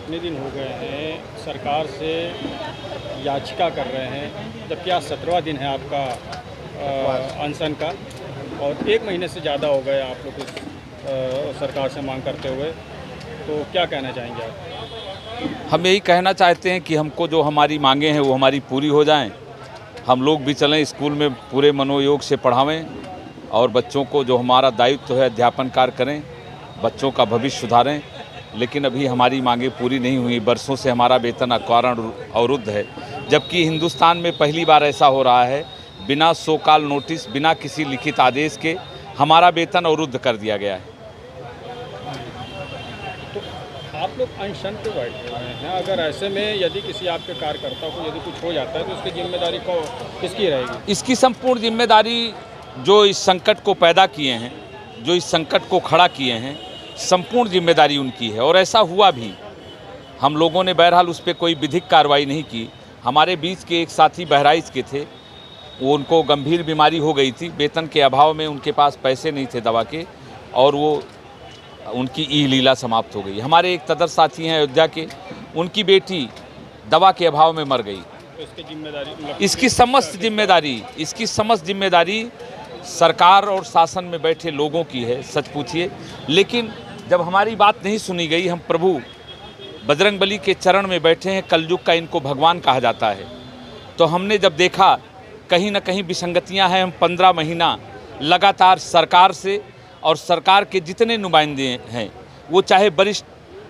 इतने दिन हो गए हैं सरकार से याचिका कर रहे हैं, जबकि आज 17वां दिन है आपका अनशन का, और 1 महीने से ज़्यादा हो गए आप लोग इस सरकार से मांग करते हुए, तो क्या कहना चाहेंगे आप? हम यही कहना चाहते हैं कि हमको जो हमारी मांगे हैं वो हमारी पूरी हो जाएं। हम लोग भी चलें, स्कूल में पूरे मनोयोग से पढ़ावें और बच्चों को जो हमारा दायित्व है अध्यापन कार्य करें, बच्चों का भविष्य सुधारें। लेकिन अभी हमारी मांगे पूरी नहीं हुई। बरसों से हमारा वेतन अकारण अवरुद्ध है, जबकि हिंदुस्तान में पहली बार ऐसा हो रहा है बिना सो कॉल नोटिस, बिना किसी लिखित आदेश के हमारा वेतन अवरुद्ध कर दिया गया है। तो आप लोग अनशन पे बैठे हुए हैं, अगर ऐसे में यदि किसी आपके कार्यकर्ता को यदि कुछ हो जाता है तो उसकी जिम्मेदारी को किसकी रहेगी? इसकी संपूर्ण जिम्मेदारी जो इस संकट को पैदा किए हैं, जो इस संकट को खड़ा किए हैं, संपूर्ण जिम्मेदारी उनकी है। और ऐसा हुआ भी। हम लोगों ने बहरहाल उस पर कोई विधिक कार्रवाई नहीं की। हमारे बीच के एक साथी बहराइच के थे, वो उनको गंभीर बीमारी हो गई थी, वेतन के अभाव में उनके पास पैसे नहीं थे दवा के, और वो उनकी ई लीला समाप्त हो गई। हमारे एक तदर साथी हैं अयोध्या के, उनकी बेटी दवा के अभाव में मर गई। तो इसकी जिम्मेदारी, इसकी समस्त जिम्मेदारी सरकार और शासन में बैठे लोगों की है, सच पूछिए। लेकिन जब हमारी बात नहीं सुनी गई, हम प्रभु बजरंगबली के चरण में बैठे हैं, कलयुग का इनको भगवान कहा जाता है, तो हमने जब देखा कहीं ना कहीं विसंगतियां हैं। हम 15 महीना लगातार सरकार से और सरकार के जितने नुमाइंदे हैं, वो चाहे वरिष्ठ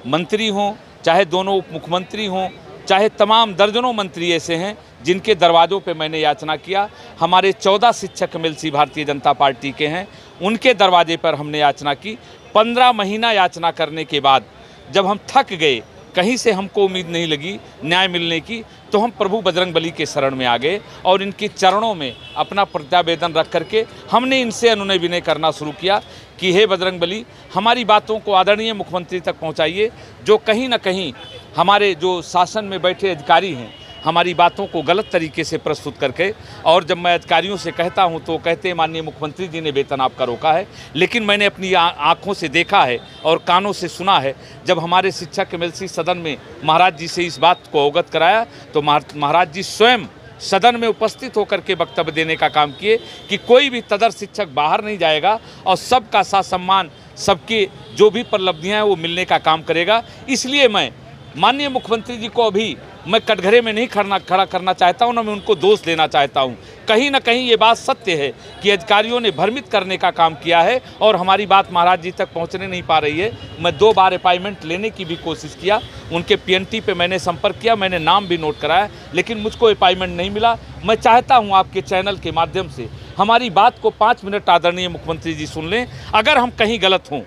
मंत्री हों, चाहे दोनों उप मुख्यमंत्री हों, चाहे तमाम दर्जनों मंत्री ऐसे हैं जिनके दरवाज़ों पे मैंने याचना किया। हमारे 14 शिक्षक एमएलसी भारतीय जनता पार्टी के हैं, उनके दरवाजे पर हमने याचना की। 15 महीना याचना करने के बाद जब हम थक गए, कहीं से हमको उम्मीद नहीं लगी न्याय मिलने की, तो हम प्रभु बजरंगबली के शरण में आ गए और इनके चरणों में अपना प्रत्यावेदन रख करके हमने इनसे अनुनय विनय करना शुरू किया कि हे बजरंगबली, हमारी बातों को आदरणीय मुख्यमंत्री तक पहुंचाइए, जो कहीं ना कहीं हमारे जो शासन में बैठे अधिकारी हैं हमारी बातों को गलत तरीके से प्रस्तुत करके। और जब मैं अधिकारियों से कहता हूं तो कहते हैं माननीय मुख्यमंत्री जी ने वेतन आपका रोका है, लेकिन मैंने अपनी आंखों से देखा है और कानों से सुना है। जब हमारे शिक्षक एमएलसी सदन में महाराज जी से इस बात को अवगत कराया तो महाराज जी स्वयं सदन में उपस्थित होकर के वक्तव्य देने का काम किए कि कोई भी तदर शिक्षक बाहर नहीं जाएगा और सबका साथ सम्मान, सबके जो भी उपलब्धियाँ हैं वो मिलने का काम करेगा। इसलिए मैं माननीय मुख्यमंत्री जी को अभी मैं कटघरे में नहीं खड़ा करना चाहता हूं, ना मैं उनको दोष देना चाहता हूं। कहीं ना कहीं ये बात सत्य है कि अधिकारियों ने भ्रमित करने का काम किया है और हमारी बात महाराज जी तक पहुंचने नहीं पा रही है। मैं 2 बार अपॉइंटमेंट लेने की भी कोशिश किया, उनके पीएनटी पे मैंने संपर्क किया, मैंने नाम भी नोट कराया, लेकिन मुझको अपॉइंटमेंट नहीं मिला। मैं चाहता हूँ आपके चैनल के माध्यम से हमारी बात को 5 मिनट आदरणीय मुख्यमंत्री जी सुन लें। अगर हम कहीं गलत हों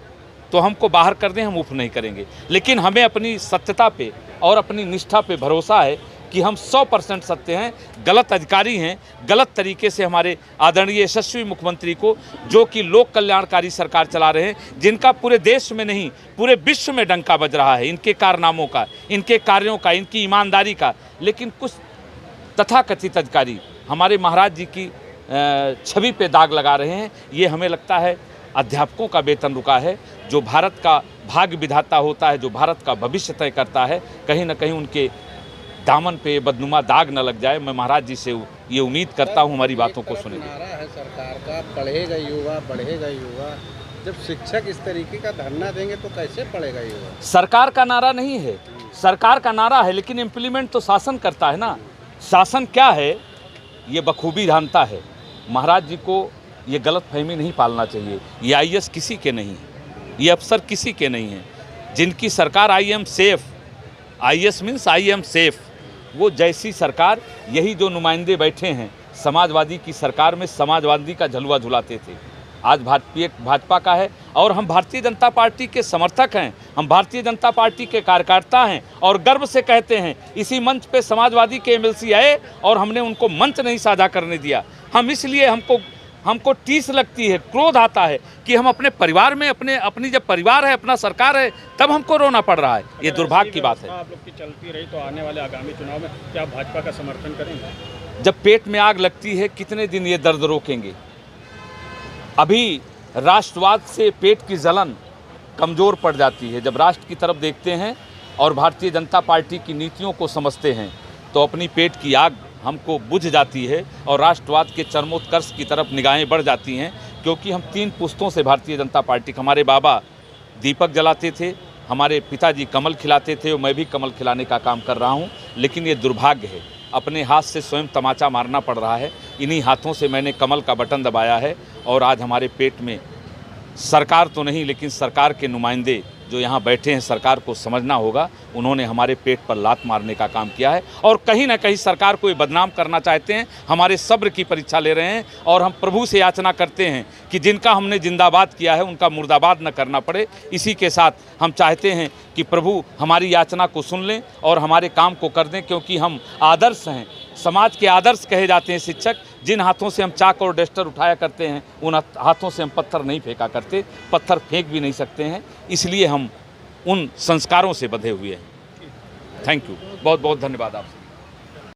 तो हमको बाहर कर दें, हम उफ नहीं करेंगे, लेकिन हमें अपनी सत्यता पे और अपनी निष्ठा पे भरोसा है कि हम 100% सत्य हैं। गलत अधिकारी हैं, गलत तरीके से हमारे आदरणीय यशस्वी मुख्यमंत्री को, जो कि लोक कल्याणकारी सरकार चला रहे हैं, जिनका पूरे देश में नहीं पूरे विश्व में डंका बज रहा है, इनके कारनामों का, इनके कार्यों का, इनकी ईमानदारी का। लेकिन कुछ तथाकथित अधिकारी हमारे महाराज जी की छवि पे दाग लगा रहे हैं। ये हमें लगता है अध्यापकों का वेतन रुका है, जो भारत का भाग्य विधाता होता है, जो भारत का भविष्य तय करता है, कहीं ना कहीं उनके दामन पे बदनुमा दाग न लग जाए। मैं महाराज जी से ये उम्मीद करता हूँ हमारी बातों को सुनेंगे। नारा है सरकार का, पढ़ेगा युवा, बढ़ेगा युवा। जब शिक्षक इस तरीके का धरना देंगे तो कैसे पढ़ेगा युवा? सरकार का नारा नहीं है, सरकार का नारा है, लेकिन इम्प्लीमेंट तो शासन करता है ना। शासन क्या है ये बखूबी जानता है। महाराज जी को ये गलत फहमी नहीं पालना चाहिए। ये आईएएस किसी के नहीं है, ये अफसर किसी के नहीं है। जिनकी सरकार I am safe, IAS means I am safe, वो जैसी सरकार, यही जो नुमाइंदे बैठे हैं समाजवादी की सरकार में समाजवादी का झलुआ झुलाते थे, आज भाजपा का है। और हम भारतीय जनता पार्टी के समर्थक हैं, हम भारतीय जनता पार्टी के कार्यकर्ता हैं और गर्व से कहते हैं इसी मंच पे समाजवादी के एमएलसी आए और हमने उनको मंच नहीं साझा करने दिया। हम इसलिए हमको टीस लगती है, क्रोध आता है कि हम अपने परिवार में अपनी जब परिवार है, अपना सरकार है, तब हमको रोना पड़ रहा है। ये दुर्भाग्य की बात है। आप लोग की चलती रही तो आने वाले आगामी चुनाव में क्या भाजपा का समर्थन करेंगे? जब पेट में आग लगती है कितने दिन ये दर्द रोकेंगे? अभी राष्ट्रवाद से पेट की जलन कमज़ोर पड़ जाती है। जब राष्ट्र की तरफ देखते हैं और भारतीय जनता पार्टी की नीतियों को समझते हैं तो अपनी पेट की आग हमको बुझ जाती है और राष्ट्रवाद के चरमोत्कर्ष की तरफ निगाहें बढ़ जाती हैं, क्योंकि हम 3 पुश्तों से भारतीय जनता पार्टी, हमारे बाबा दीपक जलाते थे, हमारे पिताजी कमल खिलाते थे और मैं भी कमल खिलाने का काम कर रहा हूं। लेकिन ये दुर्भाग्य है, अपने हाथ से स्वयं तमाचा मारना पड़ रहा है। इन्हीं हाथों से मैंने कमल का बटन दबाया है और आज हमारे पेट में सरकार तो नहीं, लेकिन सरकार के नुमाइंदे जो यहाँ बैठे हैं, सरकार को समझना होगा, उन्होंने हमारे पेट पर लात मारने का काम किया है और कहीं ना कहीं सरकार को ये बदनाम करना चाहते हैं। हमारे सब्र की परीक्षा ले रहे हैं और हम प्रभु से याचना करते हैं कि जिनका हमने जिंदाबाद किया है उनका मुर्दाबाद न करना पड़े। इसी के साथ हम चाहते हैं कि प्रभु हमारी याचना को सुन लें और हमारे काम को कर दें, क्योंकि हम आदर्श हैं, समाज के आदर्श कहे जाते हैं शिक्षक। जिन हाथों से हम चाक और डस्टर उठाया करते हैं उन हाथों से हम पत्थर नहीं फेंका करते, पत्थर फेंक भी नहीं सकते हैं, इसलिए हम उन संस्कारों से बंधे हुए हैं। थैंक यू, बहुत बहुत धन्यवाद आपसे।